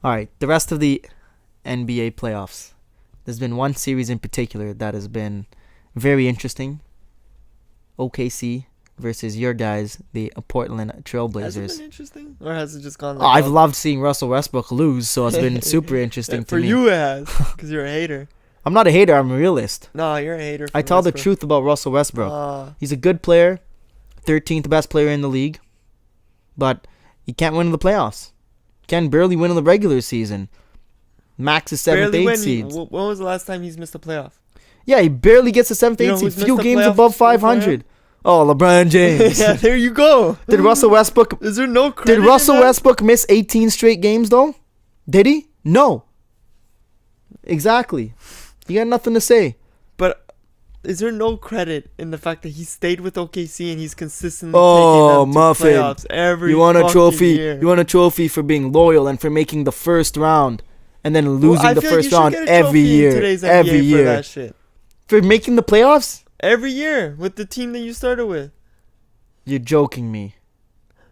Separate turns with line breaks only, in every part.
All right, the rest of the NBA playoffs. There's been one series in particular that has been very interesting. OKC versus your guys, the Portland Trailblazers.
Has it been interesting? Or has it just gone
I've loved seeing Russell Westbrook lose, so it's been super interesting to
for
me.
For you it has, because you're a hater.
I'm not a hater, I'm a realist.
No, you're a hater.
I tell the truth about Russell Westbrook. He's a good player, 13th best player in the league, but he can't win in the playoffs. Can barely win in the regular season. Max is 7th, 8th seeds.
When was the last time he's missed a playoff?
Yeah, he barely gets a 7th, 8th seed. Few games above 500. Oh, LeBron James.
Yeah, there you go.
Did Russell Westbrook...
Is there no credit?
Did Russell Westbrook miss 18 straight games, though? Did he? No. Exactly. You got nothing to say.
But is there no credit in the fact that he stayed with OKC and he's consistently taking them to playoffs every
you want a trophy?
Year.
You want a trophy for being loyal and for making the first round and then losing the first round every year. Every year.
For that shit.
For making the playoffs?
Every year with the team that you started with.
You're joking me.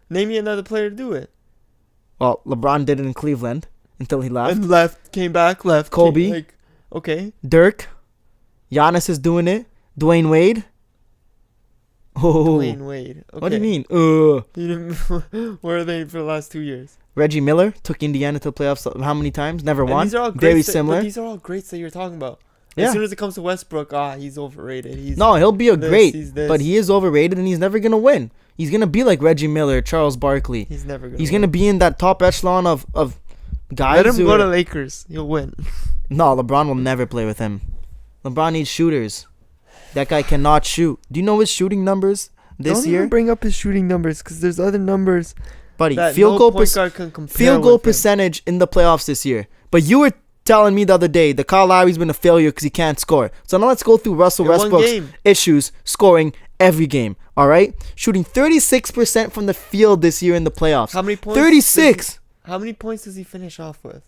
Name me another player to do it.
Well, LeBron did it in Cleveland until he left.
And left, came back, left.
Kobe.
Okay.
Dirk. Giannis is doing it. Dwayne Wade. Oh.
Dwayne Wade. Okay.
What do you
mean? Where are they for the last 2 years?
Reggie Miller took Indiana to the playoffs how many times? Never won.
These are all
very similar.
But these are all greats that you're talking about. As soon as it comes to Westbrook, he's overrated.
He'll be a great, but he is overrated and he's never going to win. He's going to be like Reggie Miller, Charles Barkley.
He's never going to
He's going to be in that top echelon of guys.
Let him go to Lakers. He'll win.
No, LeBron will never play with him. LeBron needs shooters. That guy cannot shoot. Do you know his shooting numbers this year?
Don't even bring up his shooting numbers because there's other numbers.
Buddy, field goal percentage in the playoffs this year. But you were telling me the other day that Kyle Lowry's been a failure because he can't score. So now let's go through Russell Westbrook's issues scoring every game. All right? Shooting 36% from the field this year in the playoffs.
How many points?
36.
How many points does he finish off with?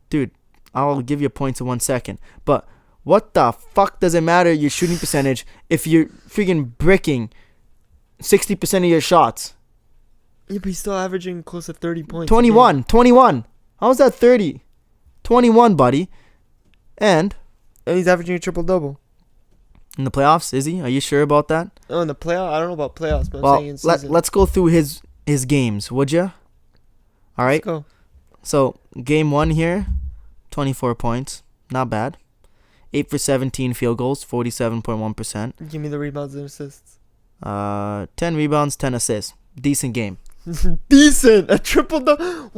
Dude, I'll give you points in 1 second. But what the fuck does it matter your shooting percentage if you're freaking bricking 60% of your shots?
Yeah, but he's still averaging close to 30 points.
21. How's that 30? 21, buddy. And
he's averaging a triple-double.
In the playoffs, is he? Are you sure about that?
Oh, in the playoffs? I don't know about playoffs, but I'm saying in season.
Let's go through his games, would you? All right.
Let's go.
So, game 1 here, 24 points. Not bad. 8 for 17 field goals, 47.1%.
Give me the rebounds and assists.
10 rebounds, 10 assists. Decent game.
Decent. A triple-double.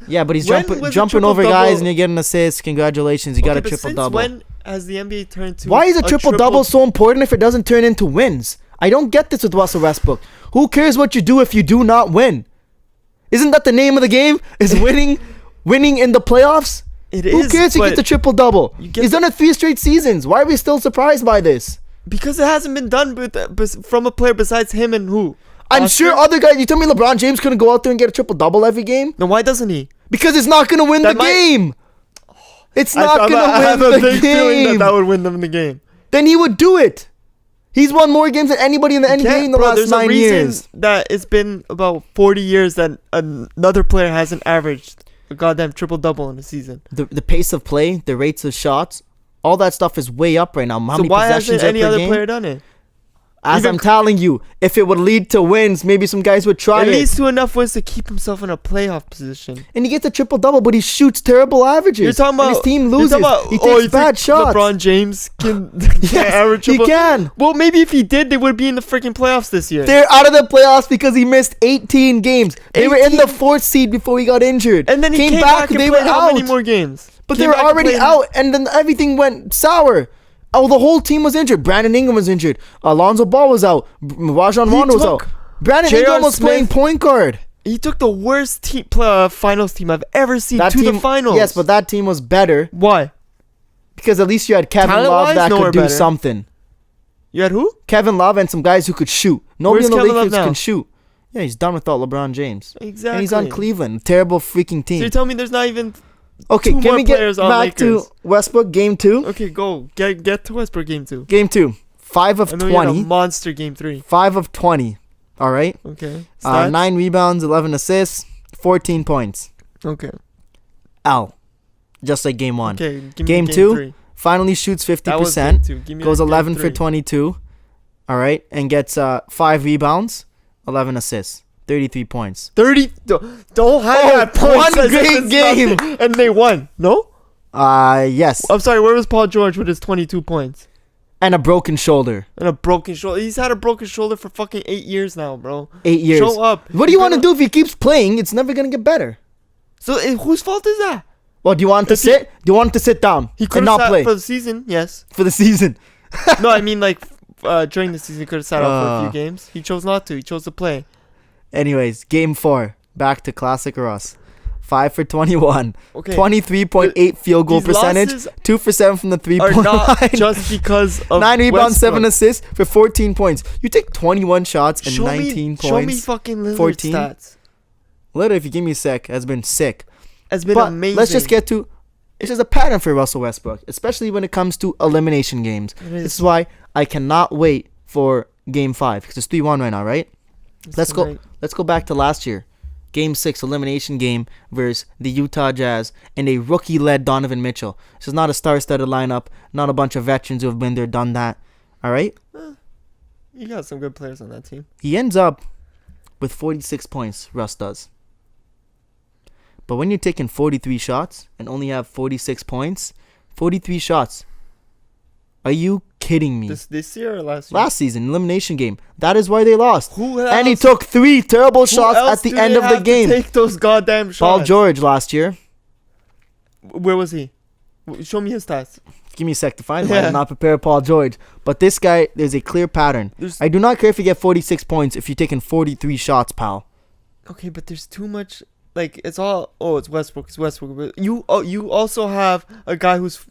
Yeah, but he's jumping over guys and you're getting assists. Congratulations. You got a triple-double.
When has the NBA turned to...
Why is a triple-double so important if it doesn't turn into wins? I don't get this with Russell Westbrook. Who cares what you do if you do not win? Isn't that the name of the game? Is winning in the playoffs? Who cares if he gets a triple-double? He's done it 3 straight seasons. Why are we still surprised by this?
Because it hasn't been done from a player besides him and who?
I'm sure other guys... You tell me LeBron James couldn't go out there and get a triple-double every game?
Then why doesn't he?
Because it's not going to win the game. It's not going to win the game. I have a big feeling
that would win them the game.
Then he would do it. He's won more games than anybody in the NBA in the last 9 years. There's a reason
that it's been about 40 years that another player hasn't averaged a goddamn triple-double in a season.
The pace of play, the rates of shots, all that stuff is way up right now. How many
why
possessions
hasn't any
per
other
game?
player done it?
As I'm telling you, if it would lead to wins, maybe some guys would try it.
It leads to enough wins to keep himself in a playoff position.
And he gets a triple-double, but he shoots terrible averages.
You're talking about...
And his team loses. He takes bad shots.
LeBron James can
average triple... He can.
Well, maybe if he did, they would be in the freaking playoffs this year.
They're out of the playoffs because he missed 18 games. They were in the 4th seed before he got injured.
And then he came back and they were how many more games?
But they were already out, and then everything went sour. Oh, the whole team was injured. Brandon Ingram was injured. Alonzo Ball was out. Rajon Rondo was out. Brandon Ingram was playing point guard.
He took the worst finals team I've ever seen to the finals.
Yes, but that team was better.
Why?
Because at least you had Kevin Love that could do something.
You had who?
Kevin Love and some guys who could shoot. Nobody in the Lakers can shoot. Yeah, he's done without LeBron James.
Exactly.
And he's on Cleveland. Terrible freaking team.
So you're telling me there's not even...
Okay, can we get back to Westbrook game 2?
Okay, go. Get to Westbrook game 2.
Game 2. 5 of 20.
Had a monster game 3.
5 of 20. All right?
Okay.
9 rebounds, 11 assists, 14 points.
Okay.
L. Just like game 1.
Okay, give me
Game
game
2,
3.
finally shoots
That was game
50%.
2. Give me
Goes
game
11 for
3.
22. All right. And gets 5 rebounds, 11 assists, 33 points.
30. Don't hide that points.
One great game.
And they won. No?
Yes.
I'm sorry. Where was Paul George with his 22 points?
And a broken shoulder.
And a broken shoulder. He's had a broken shoulder for fucking 8 years now, bro.
8 years.
Show up.
What do you want to do if he keeps playing? It's never going to get better.
So whose fault is that?
Well, do you want him to sit? Do you want him to sit down
He
and
could
not
have
play?
sat for the season, yes.
For the season.
No, I mean like during the season he could have sat out for a few games. He chose not to. He chose to play.
Anyways, game 4. Back to classic Russ. 5 for 21.
Okay.
23.8 field goal
These
percentage.
losses
2 for 7 from the
Are
three-point
not
line.
just because of
9 rebounds,
Westbrook.
7 assists for 14 points. You take 21 shots and 19
Show me
points.
fucking Lillard
14.
stats.
Literally, if you give me a sec, has been sick.
Has been
But
amazing.
let's just get to... It's just a pattern for Russell Westbrook, especially when it comes to elimination games.
It
This is why I cannot wait for Game 5, because it's 3-1 right now, right? Let's go back to last year. Game 6 elimination game versus the Utah Jazz and a rookie-led Donovan Mitchell. This is not a star-studded lineup, not a bunch of veterans who have been there, done that. All right?
You got some good players on that team.
He ends up with 46 points, Russ does. But when you're taking 43 shots and only have 46 points, 43 shots. Are you kidding me?
This year or last year?
Last season, elimination game. That is why they lost.
Who else?
And he took 3 terrible
Who
shots
else
at the
do
end
they
of the
have to
game.
Take those goddamn shots.
Paul George last year.
Where was he? Show me his stats.
Give me a sec to find him. I did not prepare Paul George. But this guy, there's a clear pattern. I do not care if you get 46 points if you're taking 43 shots, pal.
Okay, but there's too much. Like, it's all. Oh, it's Westbrook. It's Westbrook. But you also have a guy who's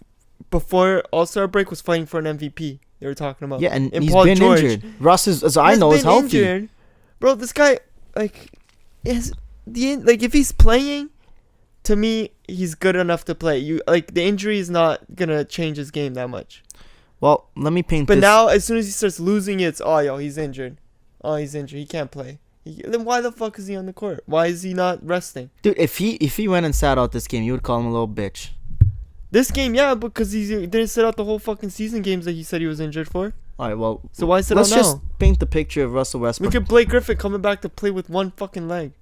before All-Star break was fighting for an MVP. They were talking about.
Yeah, and he's
Paul
been
George,
injured. Russ is, as I know, is healthy.
Injured. Bro, this guy, like, if he's playing, to me, he's good enough to play. The injury is not gonna change his game that much.
Well, let me paint
But
this.
now, as soon as he starts losing it, it's he's injured. Oh, he's injured. He can't play. Then why the fuck is he on the court? Why is he not resting?
Dude, if he went and sat out this game, you would call him a little bitch.
This game, yeah, because he didn't sit out the whole fucking season games that he said he was injured for.
All right, well,
So why sit
let's
out now?
just paint the picture of Russell Westbrook.
Look at Blake Griffin coming back to play with one fucking leg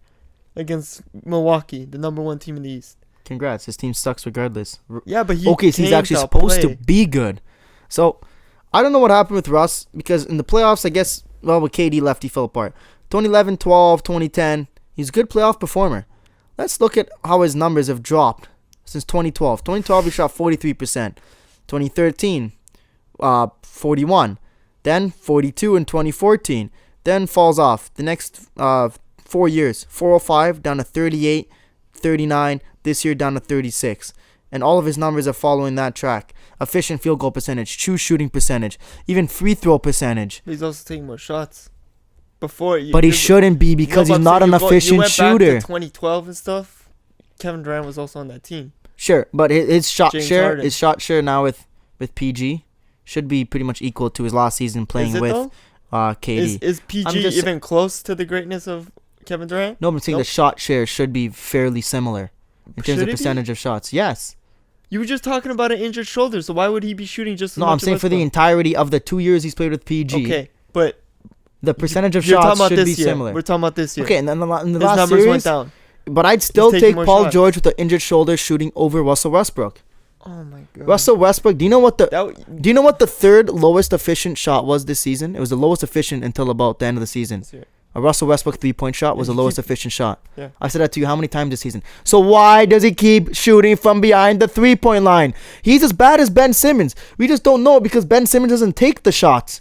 against Milwaukee, the number 1 team in the East.
Congrats, his team sucks regardless.
Yeah, but
so he's actually supposed to be good. So I don't know what happened with Russ, because in the playoffs, I guess, well, with KD left, he fell apart. 2011, 12, 2010, he's a good playoff performer. Let's look at how his numbers have dropped since 2012. 2012, he shot 43%. 2013, 41. Then 42 in 2014. Then falls off. The next 4 years, 405 down to 38, 39. This year down to 36. And all of his numbers are following that track. Efficient field goal percentage, true shooting percentage, even free throw percentage.
But he's also taking more shots.
But he shouldn't be, because he's not an efficient shooter.
Back to 2012 and stuff. Kevin Durant was also on that team.
Sure, but his shot
James
share,
Harden.
Now with PG should be pretty much equal to his last season playing with KD.
Is PG even close to the greatness of Kevin Durant?
No, I'm saying the shot share should be fairly similar in terms of percentage of shots. Yes.
You were just talking about an injured shoulder, so why would he be shooting just as much?
No, I'm saying for the entirety of the 2 years he's played with PG.
Okay, but
the percentage of shots should be similar.
We're talking about this year.
Okay, and then in the
His
last
numbers
series,
went down.
But I'd still take Paul
shots.
George with the injured shoulder shooting over Russell Westbrook.
Oh my god.
Russell Westbrook, do you know what the third lowest efficient shot was this season? It was the lowest efficient until about the end of the season. A Russell Westbrook 3-point shot was the lowest efficient shot.
Yeah.
I said that to you how many times this season? So why does he keep shooting from behind the 3-point line? He's as bad as Ben Simmons. We just don't know it because Ben Simmons doesn't take the shots.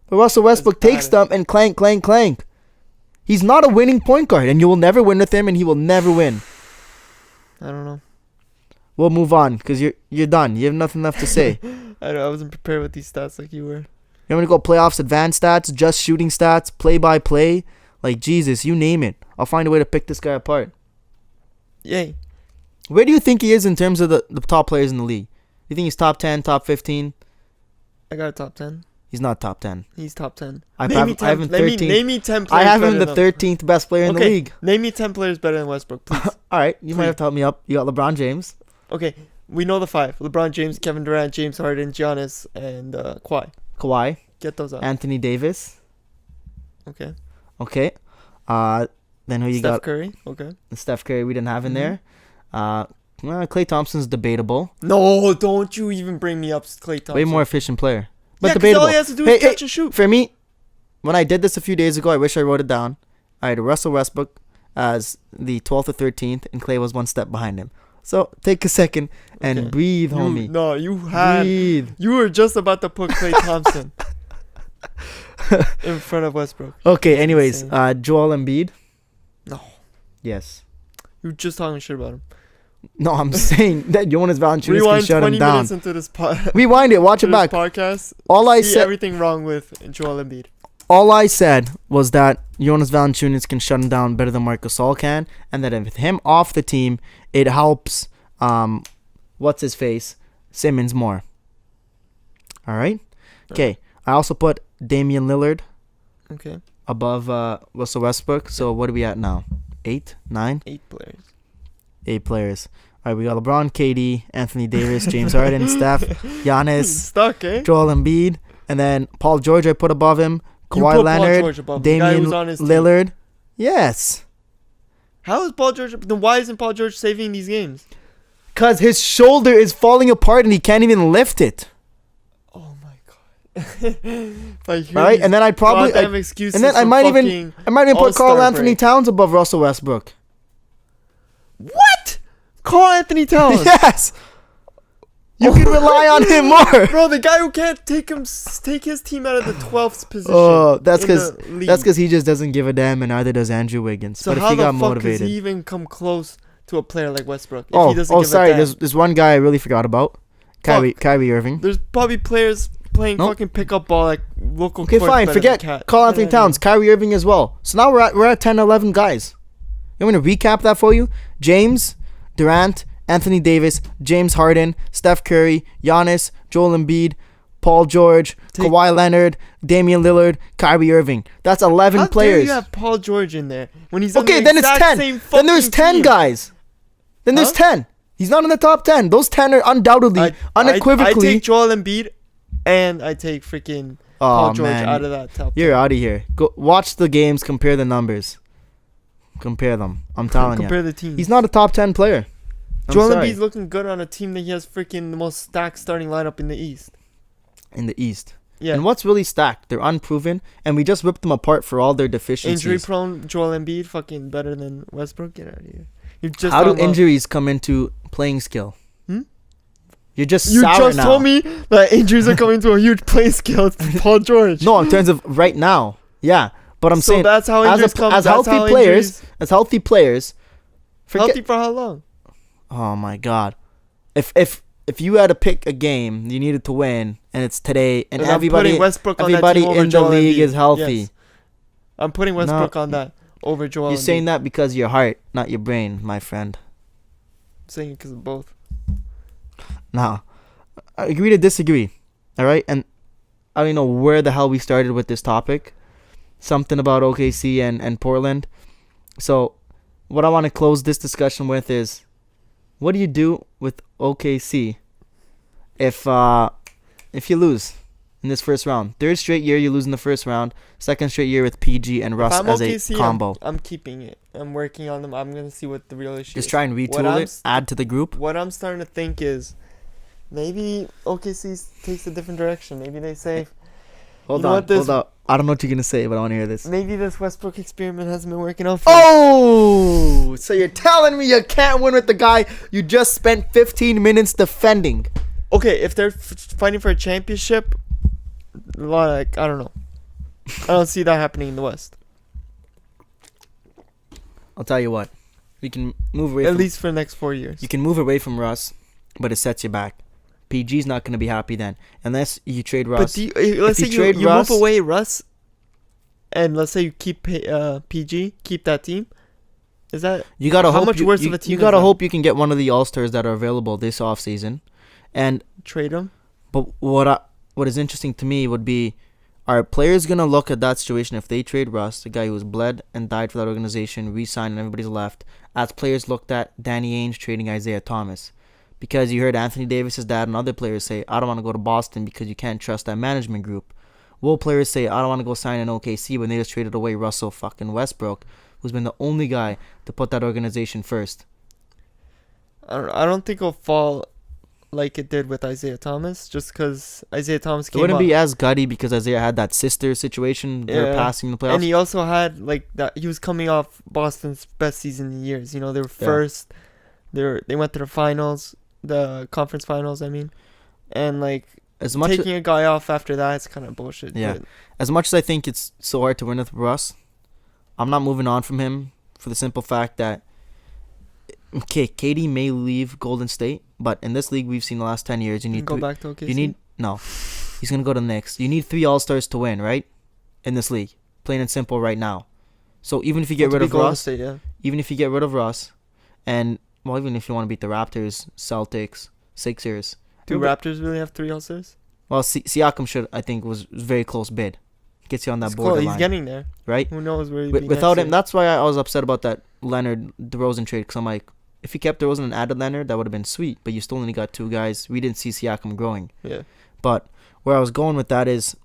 But Russell Westbrook takes them and clank, clank, clank. He's not a winning point guard, and you will never win with him, and he will never win.
I don't know.
We'll move on because you're done. You have nothing left to say.
I wasn't prepared with these stats like you were.
You want me to go playoffs, advanced stats, just shooting stats, play-by-play? Like, Jesus, you name it. I'll find a way to pick this guy apart.
Yay.
Where do you think he is in terms of the top players in the league? Do you think he's top 10, top 15?
I got a top 10.
He's not top 10.
He's top 10.
I
Name
have
me 10,
him 13th.
name me 10
I
players
have him
better
the
than
13th best player in the
Okay,
league.
name me 10 players better than Westbrook, please.
All right, you might
Please.
have to help me up. You got LeBron James.
Okay, we know the 5. LeBron James, Kevin Durant, James Harden, Giannis, and Kawhi.
Kawhi.
Get those out.
Anthony Davis.
Okay.
Okay. Then who you
Steph
got?
Curry. Okay.
Steph Curry we didn't have in
Mhm.
there. Klay Thompson's debatable.
No, don't you even bring me up Klay Thompson.
Way more efficient player. But
Yeah, 'cause
debatable.
all he has to do
Hey,
is catch and shoot.
For me, when I did this a few days ago, I wish I wrote it down. I had Russell Westbrook as the 12th or 13th, and Klay was one step behind him. So take a second and
Okay.
breathe, homie. Breathe.
You were just about to put Klay Thompson in front of Westbrook.
Okay, anyways,
Insane.
Joel Embiid.
No.
Yes.
You were just talking shit about him.
No, I'm saying that Jonas Valanciunas can
Rewind
shut
20
him down.
minutes into this
Rewind it. Watch it back.
podcast.
All I
See
said.
everything wrong with Joel Embiid.
All I said was that Jonas Valanciunas can shut him down better than Marc Gasol can, and that with him off the team, it helps. What's his face? Simmons more. All right. Okay. I also put Damian Lillard
Okay.
above Russell Westbrook. So what are we at now? 8, 9,
8 players.
8 players. All right. We got LeBron, KD, Anthony Davis, James Harden, Steph, Giannis,
Stuck, eh?
Joel Embiid, and then Paul George. I put above him.
You
Kawhi
put Paul
Leonard,
George above the guy
Damian
who's on his team.
Lillard. Yes.
How is Paul George? Then why isn't Paul George saving these games?
Because his shoulder is falling apart and he can't even lift it.
Oh my god! Like,
All right, and then I'd probably,
excuses.
and then I
for
might even put
All-Star
Carl Anthony
break.
Towns above Russell Westbrook.
What? Carl Anthony Towns.
Yes, you can rely on him more.
Bro, the guy who can't take his team out of the 12th position.
Oh, that's
in
because
the league.
he just doesn't give a damn, and neither does Andrew Wiggins.
So
but if
how
he
the
got
fuck
motivated,
does he even come close to a player like Westbrook? If he doesn't give
sorry.
a damn?
There's one guy I really forgot about. Kyrie Irving.
There's probably players playing
Nope.
fucking pickup ball like local.
Okay,
court
fine.
better
Forget
than Cat.
Carl Anthony
Get outta
Towns, Kyrie Irving as well. So now we're at 10, 11 guys. You want me to recap that for you? James, Durant, Anthony Davis, James Harden, Steph Curry, Giannis, Joel Embiid, Paul George, Kawhi Leonard, Damian Lillard, Kyrie Irving. That's 11
How
players.
dare you have Paul George in there when he's on
Okay,
the
then it's
exact
10.
same
Then there's
fucking
10
team?
guys. Then there's
Huh?
10. He's not in the top 10. Those 10 are undoubtedly, unequivocally.
I take Joel Embiid, and I take freaking Paul George out of that top.
You're out of here. Go watch the games. Compare the numbers. Compare them. I'm telling you.
Compare the teams.
He's not a top 10 player. I'm
Joel
sorry.
Embiid's looking good on a team that he has freaking the most stacked starting lineup in the East.
In the East.
Yeah.
And what's really stacked? They're unproven, and we just ripped them apart for all their deficiencies.
Injury prone Joel Embiid, fucking better than Westbrook. Get out of here. You're just
How do
talking about-
injuries come into playing skill?
Hmm?
You're just
You
sour
just
now.
told me that injuries are coming to a huge playing skill for Paul George.
No, in terms of right now. Yeah. But I'm
so
saying
that's how
as
injuries come.
as
That's
healthy
how
players,
injuries-
forget.
healthy for how long?
Oh my God. If you had to pick a game you needed to win, and it's today, and
I'm
everybody
putting Westbrook on that
everybody
team over
in the
Joel
league
Embiid.
is healthy.
Yes. I'm putting Westbrook
No.
on that over Joel
You're
Embiid.
saying that because of your heart, not your brain, my friend.
I'm saying it because of both.
Now, I agree to disagree. All right, and I don't know where the hell we started with this topic. Something about OKC and Portland. So, what I want to close this discussion with is, what do you do with OKC if you lose in this first round? Third straight year you lose in the first round. Second straight year with PG and Russ
If I'm
as
OKC,
a combo.
I'm keeping it. I'm working on them. I'm gonna see what the real issue
Just
is.
try and
What
retool
I'm
it. Add to the group.
What I'm starting to think is maybe OKC takes a different direction. Maybe they say
Hold
you know
on,
what, this-
hold on. I don't know what you're gonna say, but I want to hear this.
maybe this Westbrook experiment hasn't been working out for
Oh, so you're telling me you can't win with the guy you just spent 15 minutes defending?
Okay, if they're fighting for a championship, like I don't know, I don't see that happening in the West.
I'll tell you what. We can move away.
At
from,
least for the next 4 years.
you can move away from Russ, but it sets you back. PG's not gonna be happy then, unless you trade
But
Russ.
do you, let's
you
say
trade
you
Russ-
move away Russ, and let's say you keep PG, keep that team. Is that
You gotta
how
hope.
much worse of a team
You
is
gotta
that?
hope you can get one of the All Stars that are available this offseason. And
trade him?
but what what is interesting to me would be, are players going to look at that situation if they trade Russ, the guy who has bled and died for that organization, re-signed and everybody's left, as players looked at Danny Ainge trading Isaiah Thomas? Because you heard Anthony Davis's dad and other players say, I don't want to go to Boston because you can't trust that management group. Will players say, I don't want to go sign an OKC when they just traded away Russell fucking Westbrook, who's been the only guy to put that organization first?
I don't think it'll fall like it did with Isaiah Thomas, just because Isaiah Thomas
It
came
wouldn't
up.
be as gutty because Isaiah had that sister situation. They're passing the playoffs.
And he also had like that. He was coming off Boston's best season in years. You know, they were first. They went to the finals, the conference finals. I mean, and like
as much
taking a guy off after that, it's kind of bullshit.
Yeah.
But
As much as I think it's so hard to win with Russ, I'm not moving on from him for the simple fact that, okay, KD may leave Golden State, but in this league we've seen the last 10 years, you need
go back to OKC.
You need no. He's gonna go to the Knicks. You need 3 All-Stars to win, right? In this league, plain and simple, right now. So even if you get rid of Russ, even if you get rid of Russ, and well, even if you want to beat the Raptors, Celtics, Sixers,
do Raptors really have 3 All-Stars?
Well, Siakam should, I think, was very close bid. Gets you on that borderline.
He's getting there,
right?
Who knows where he'd be
without
next
him.
year.
That's why I was upset about that Leonard DeRozan trade, because I'm like, if you kept DeRozan and added Leonard, that would have been sweet. But you still only got 2 guys. We didn't see Siakam growing.
Yeah.
But where I was going with that is,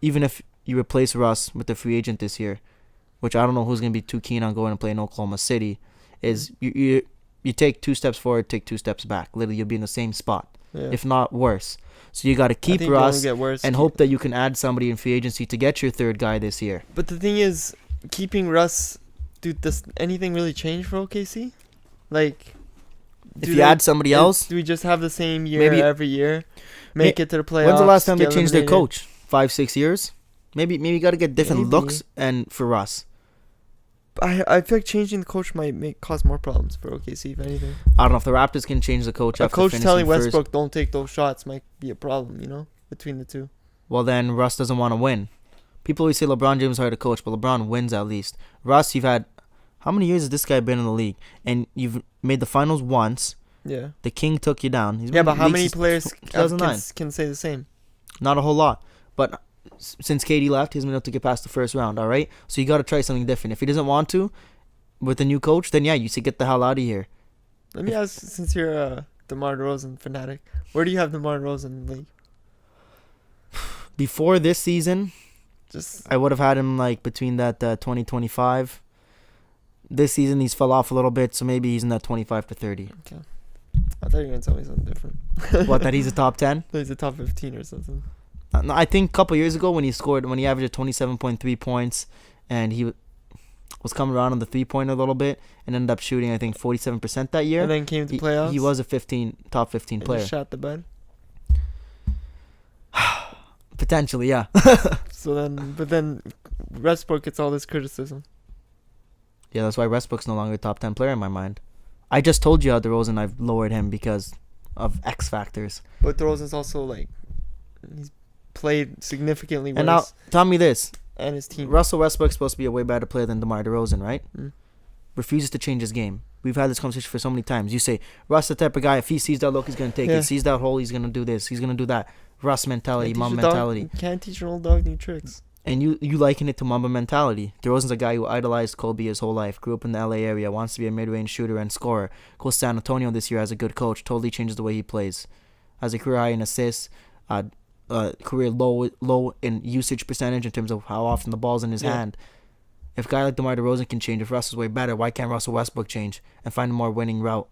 even if you replace Russ with the free agent this year, which I don't know who's going to be too keen on going and playing Oklahoma City, is you take 2 steps forward, take 2 steps back. Literally, you'll be in the same spot, if not worse. So you got to keep Russ and hope that you can add somebody in free agency to get your 3rd guy this year.
But the thing is, keeping Russ, dude, does anything really change for OKC? Like,
if you add somebody else,
do we just have the same year every year? Make it to the playoffs.
When's the last time they changed their coach? 5-6 years? Maybe you got to get different looks and for Russ.
I feel like changing the coach might cause more problems for OKC, if anything.
I don't know if the Raptors can change the coach.
A coach telling Westbrook don't take those shots might be a problem, you know, between the two.
Well, then Russ doesn't want to win. People always say LeBron James hired a coach, but LeBron wins at least. Russ, you've had, how many years has this guy been in the league? And you've made the finals once.
Yeah.
The King took you down.
But how many players can say the same?
Not a whole lot. But since KD left, he's been able to get past the first round, all right? So you got to try something different. If he doesn't want to, with a new coach, then yeah, you say get the hell out of here.
Let me ask, since you're a DeMar DeRozan fanatic, where do you have DeMar DeRozan in the league?
Before this season, I would have had him like between that 20-25. This season, he's fell off a little bit, so maybe he's in that 25 to 30.
Okay. I thought you were going to tell me something different.
What, that he's a top 10?
He's a top 15 or something.
No, I think a couple years ago when he averaged 27.3 points, and he was coming around on the 3-pointer a little bit, and ended up shooting, I think, 47% that year.
And then came to playoffs?
He was a top 15 player.
He shot the bed?
Potentially, yeah.
But then Westbrook gets all this criticism.
Yeah, that's why Westbrook's no longer a top 10 player in my mind. I just told you how DeRozan, I've lowered him because of X factors.
But DeRozan's also like, he's played significantly worse.
And now, tell me this.
And his team.
Russell Westbrook's supposed to be a way better player than DeMar DeRozan, right? Refuses to change his game. We've had this conversation for so many times. You say, Russ the type of guy, if he sees that look, he's going to take it. Sees that hole, he's going to do this. He's going to do that. Russ mentality, Mamba mentality.
You can't teach an old dog new tricks.
And you liken it to Mamba mentality. DeRozan's a guy who idolized Kobe his whole life, grew up in the LA area, wants to be a mid-range shooter and scorer. Goes to San Antonio this year as a good coach, totally changes the way he plays. Has a career high in assists, career low in usage percentage in terms of how often the ball's in his hand. If a guy like DeMar DeRozan can change, if Russ is way better, why can't Russell Westbrook change and find a more winning route?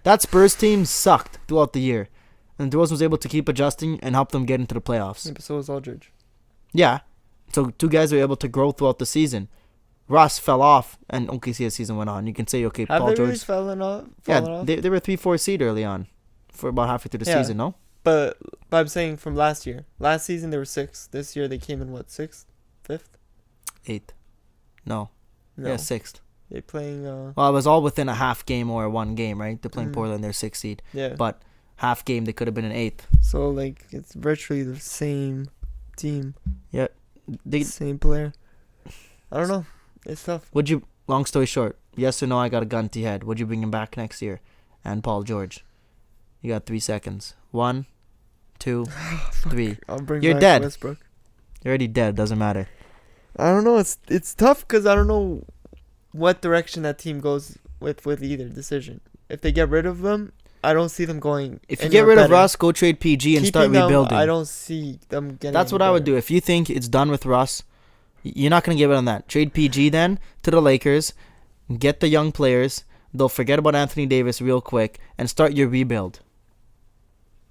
That Spurs team sucked throughout the year. And DeRozan was able to keep adjusting and help them get into the playoffs.
Yeah, but so was Aldridge.
Yeah. So 2 guys were able to grow throughout the season. Russ fell off, and OKC as season went on. You can say, okay,
Paul George.
Really
fallen off?
Yeah, they were 3-4 seed early on for about halfway through the season, no?
But I'm saying from last year. Last season they were 6th. This year they came in what, 6th? 5th?
8th. No. Yeah, 6th.
They're playing...
Well, it was all within a half game or 1 game, right? They're playing Portland, they're 6th seed.
Yeah.
But half game, they could have been an 8th.
So, like, it's virtually the same team.
Yeah.
Same player. I don't know. It's tough.
Would you, long story short, yes or no, I got a gun to your head. Would you bring him back next year? And Paul George. You got 3 seconds. 1, 2, 3.
I'll bring
You're
back
dead.
Westbrook.
You're already dead. Doesn't matter.
I don't know. It's tough because I don't know what direction that team goes with either decision. If they get rid of him, I don't see them going.
If you get rid of Russ, go trade PG and start
Keeping them,
rebuilding.
I don't see them getting.
That's what I would do. If you think it's done with Russ, you're not going to give it on that. Trade PG then to the Lakers, get the young players. They'll forget about Anthony Davis real quick and start your rebuild.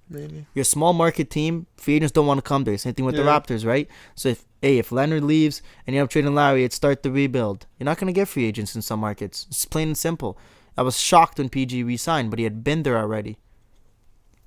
Maybe.
Your small market team, free agents don't want to come there. Same thing with the Raptors, right? So if Leonard leaves and you have trading Larry, it's start the rebuild. You're not going to get free agents in some markets. It's plain and simple. I was shocked when PG re-signed, but he had been there already.